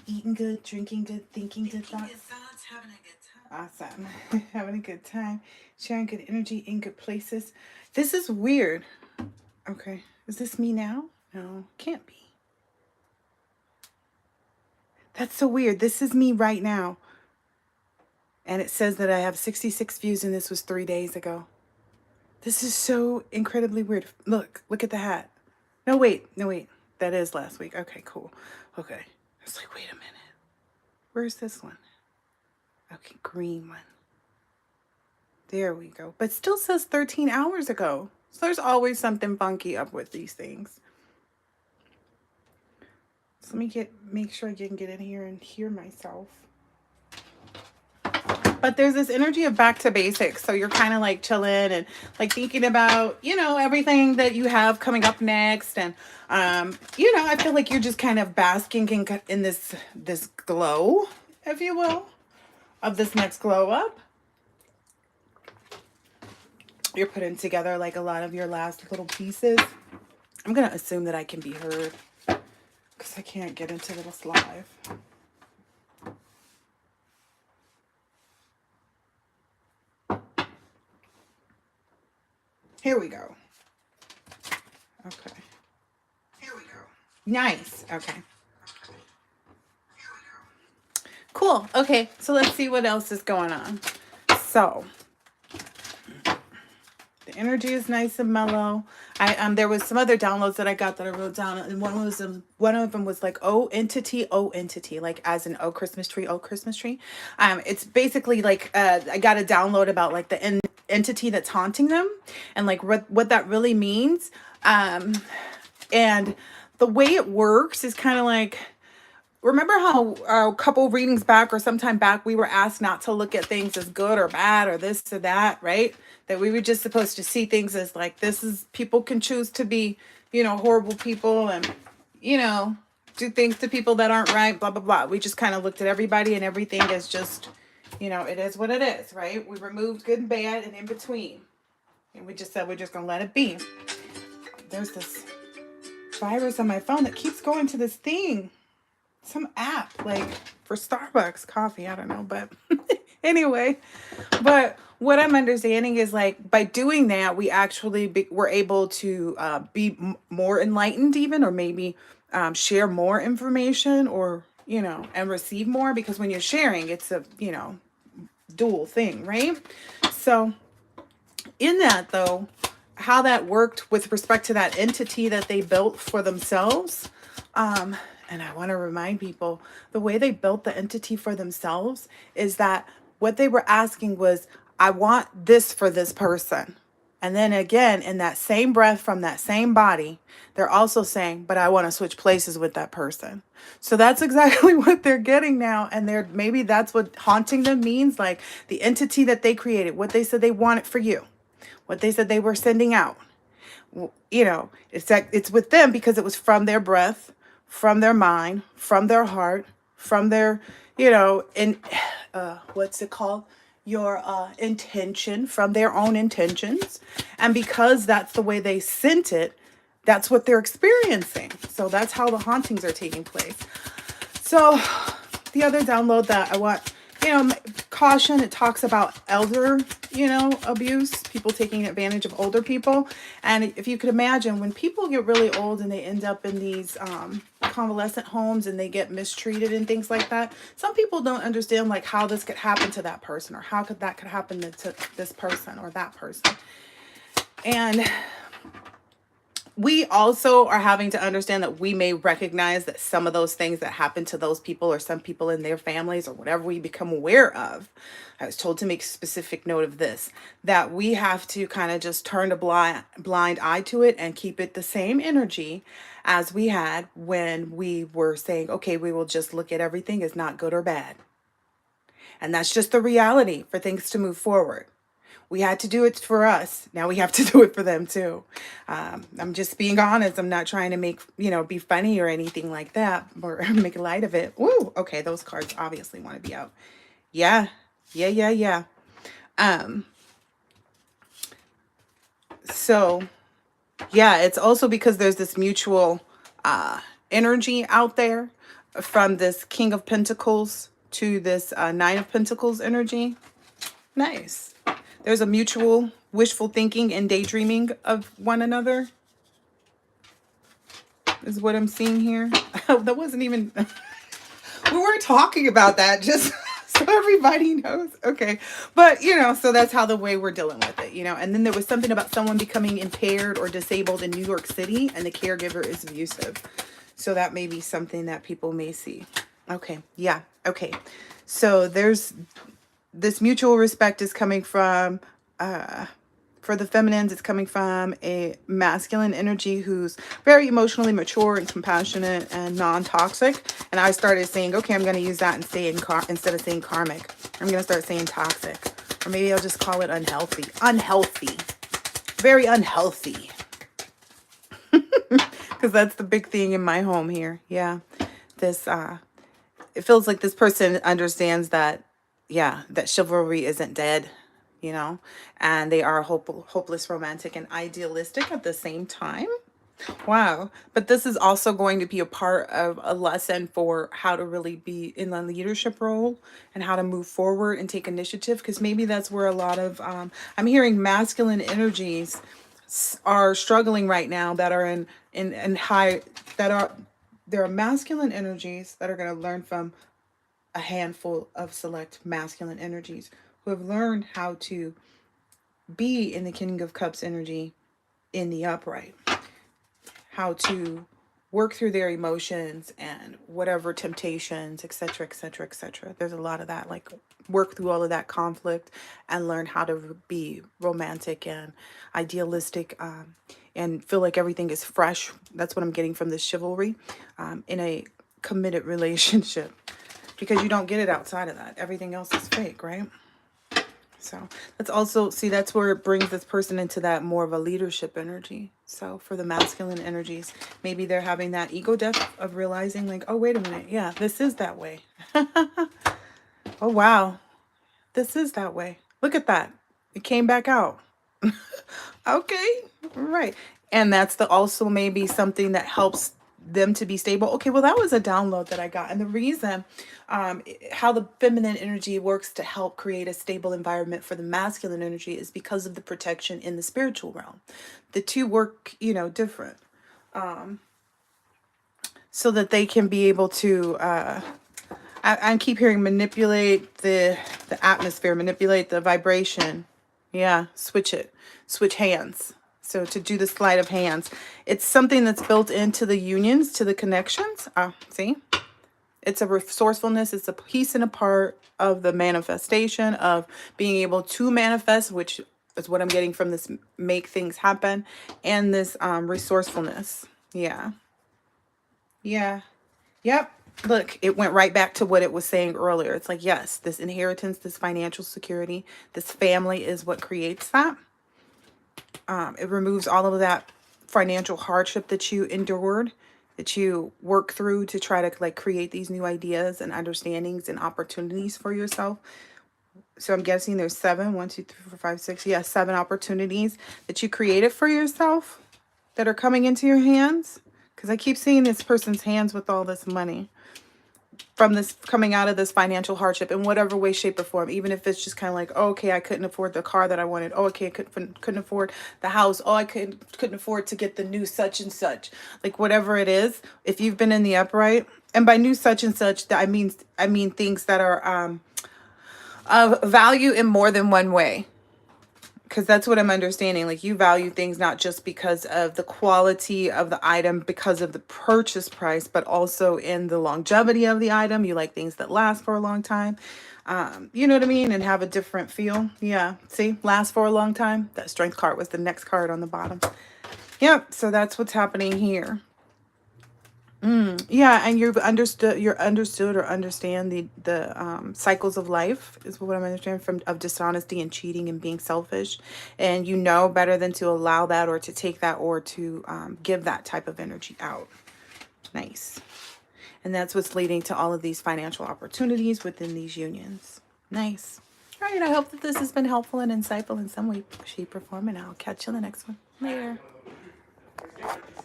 Eating good, drinking good, thinking good thoughts. Having a good time. Awesome. Having a good time. Sharing good energy in good places. This is weird. Okay. Is this me now? No, can't be. That's so weird. This is me right now. And it says that I have 66 views and this was 3 days ago. This is so incredibly weird. Look at the hat. No, wait. No, wait. That is last week. Okay, cool. Okay. It's like, wait a minute. Where's this one? Okay, green one. There we go. But still says 13 hours ago. So there's always something funky up with these things. So let me make sure I can get in here and hear myself. But there's this energy of back to basics. So you're kind of like chilling and like thinking about, everything that you have coming up next. And, I feel like you're just kind of basking in this glow, if you will, of this next glow up. You're putting together like a lot of your last little pieces. I'm going to assume that I can be heard because I can't get into this live. Here we go. Okay. Here we go. Nice. Okay. Cool. Okay. So let's see what else is going on. So the energy is nice and mellow. There was some other downloads that I got that I wrote down, and one of them was like O entity, like as in oh Christmas tree. It's basically like I got a download about like the entity that's haunting them, and like what that really means. And the way it works is kind of like, remember how a couple readings back or sometime back we were asked not to look at things as good or bad or this or that, right? That we were just supposed to see things as like, this is, people can choose to be, horrible people and, do things to people that aren't right, blah, blah, blah. We just kind of looked at everybody and everything as just, it is what it is, right? We removed good and bad and in between. And we just said, we're just going to let it be. There's this virus on my phone that keeps going to this thing. Some app like for Starbucks coffee, I don't know, but anyway. But what I'm understanding is like by doing that, we actually were able to be more enlightened, even, or maybe share more information, or and receive more, because when you're sharing, it's a dual thing, right? So in that though, how that worked with respect to that entity that they built for themselves. And I want to remind people, the way they built the entity for themselves is that what they were asking was, I want this for this person. And then again, in that same breath from that same body, they're also saying, but I want to switch places with that person. So that's exactly what they're getting now. And maybe that's what haunting them means, like the entity that they created, what they said they wanted for you, what they said they were sending out. It's with them because it was from their breath, from their mind, from their heart, from their, what's it called? Your intention, from their own intentions. And because that's the way they sent it, that's what they're experiencing. So that's how the hauntings are taking place. So the other download that I want, caution, it talks about elder, abuse, people taking advantage of older people. And if you could imagine, when people get really old and they end up in these convalescent homes and they get mistreated and things like that, some people don't understand like how this could happen to that person, or how that could happen to this person or that person. And we also are having to understand that we may recognize that some of those things that happen to those people, or some people in their families, or whatever we become aware of. I was told to make specific note of this, that we have to kind of just turn a blind eye to it and keep it the same energy as we had when we were saying, okay, we will just look at everything as not good or bad. And that's just the reality for things to move forward. We had to do it for us. Now we have to do it for them too. I'm just being honest. I'm not trying to make, be funny or anything like that, or make light of it. Ooh, okay. Those cards obviously want to be out. Yeah. So yeah, it's also because there's this mutual energy out there from this King of Pentacles to this Nine of Pentacles energy. Nice. There's a mutual wishful thinking and daydreaming of one another, is what I'm seeing here. That wasn't even... we weren't talking about that, just so everybody knows. Okay. But, you know, so that's how the way we're dealing with it, you know. And then there was something about someone becoming impaired or disabled in New York City, and the caregiver is abusive. So that may be something that people may see. Okay. Yeah. Okay. So there's this mutual respect is coming from, for the feminines, it's coming from a masculine energy who's very emotionally mature and compassionate and non-toxic. And I started saying, okay, I'm going to use that and say instead of saying karmic. I'm going to start saying toxic. Or maybe I'll just call it unhealthy. Unhealthy. Very unhealthy. Because that's the big thing in my home here. Yeah. This, it feels like this person understands that, yeah, that chivalry isn't dead, you know, and they are hopeless, romantic, and idealistic at the same time. Wow. But this is also going to be a part of a lesson for how to really be in the leadership role and how to move forward and take initiative, because maybe that's where a lot of, I'm hearing masculine energies are struggling right now, that are in high, there are masculine energies that are going to learn from a handful of select masculine energies who have learned how to be in the King of Cups energy in the upright, how to work through their emotions and whatever temptations, etc., etc., etc. There's a lot of that, like work through all of that conflict and learn how to be romantic and idealistic, and feel like everything is fresh. That's what I'm getting from this chivalry, in a committed relationship. Because you don't get it outside of that. Everything else is fake, right? So that's also, see, that's where it brings this person into that more of a leadership energy. So for the masculine energies, maybe they're having that ego death of realizing like, oh, wait a minute. Yeah, this is that way. Oh, wow. This is that way. Look at that. It came back out. Okay. Right. And that's the also maybe something that helps them to be stable. Okay, well, that was a download that I got. And the reason, how the feminine energy works to help create a stable environment for the masculine energy is because of the protection in the spiritual realm. The two work, you know, different. So that they can be able to, I keep hearing manipulate the atmosphere, manipulate the vibration. Yeah, switch it. Switch hands. So to do the sleight of hands. It's something that's built into the unions, to the connections. See? It's a resourcefulness. It's a piece and a part of the manifestation of being able to manifest, which is what I'm getting from this make things happen. And this resourcefulness. Yeah. Yeah. Yep. Look, it went right back to what it was saying earlier. It's like, yes, this inheritance, this financial security, this family is what creates that. It removes all of that financial hardship that you endured, that you work through to try to like create these new ideas and understandings and opportunities for yourself. So I'm guessing there's 7, 1, 2, 3, 4, 5, 6. Yeah, 7 opportunities that you created for yourself that are coming into your hands. Because I keep seeing this person's hands with all this money from this coming out of this financial hardship in whatever way, shape, or form. Even if it's just kind of like, oh, okay, I couldn't afford the car that I wanted. Oh, okay, I couldn't afford the house. Oh, I couldn't afford to get the new such and such. Like whatever it is, if you've been in the upright, and by new such and such, I mean things that are of value in more than one way. Because that's what I'm understanding. Like you value things not just because of the quality of the item, because of the purchase price, but also in the longevity of the item. You like things that last for a long time. You know what I mean? And have a different feel. Yeah. See, last for a long time. That strength card was the next card on the bottom. Yep. So that's what's happening here. Yeah, and you're understood or understand the cycles of life is what I'm understanding from of dishonesty and cheating and being selfish, and you know better than to allow that or to take that or to give that type of energy out. Nice. And that's what's leading to all of these financial opportunities within these unions. Nice. All right, I hope that this has been helpful and insightful in some way, shape, or form, and I'll catch you in the next one. Later.